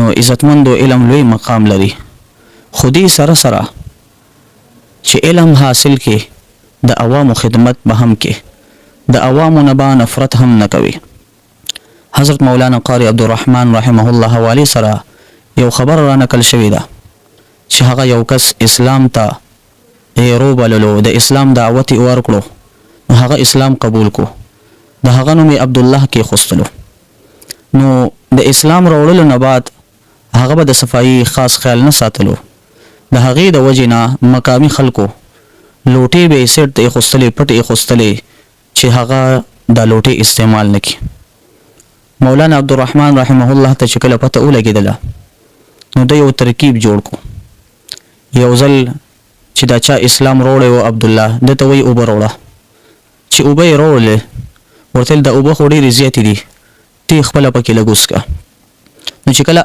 نو عزتمندو علم لوی مقام لري. خودي سره سره چې علم حاصل کې د عوامو خدمت به هم کې، د عوامو نه به نفرت هم نه کوي. حضرت مولانا قاری عبدالرحمن رحمه الله حوالی سره یو خبر را نقل شوی ده چې هغه یو کس اسلام ته روبللو، د اسلام دعوت ورکړو، نو هغه اسلام قبول کو، د هغه نوم عبدالله کې خوستلو. نو د اسلام راوړلو نه بعد هغه به د صفایي خاص خیال نه ساتلو، د هغې د وجې نه مقامي خلکو لوټې به یې سیټ ته ایښوستلې، پټ ایښوستلې چې هغه دا لوټې استعمال نه کړي. مولانا عبدالرحمن رحمه الله ته چې کله پته ولګېدله نو د یو ترکیب جوړ کو. یو ځل چې دا چا اسلام راوړی و عبدالله، ده ته وایي اوبه راوړه. چې اوبه یې راوړلې ورته د اوبه خو ډېرې زیاتې دي، ته یې خپله پکې لږ وڅښه. نو چې کله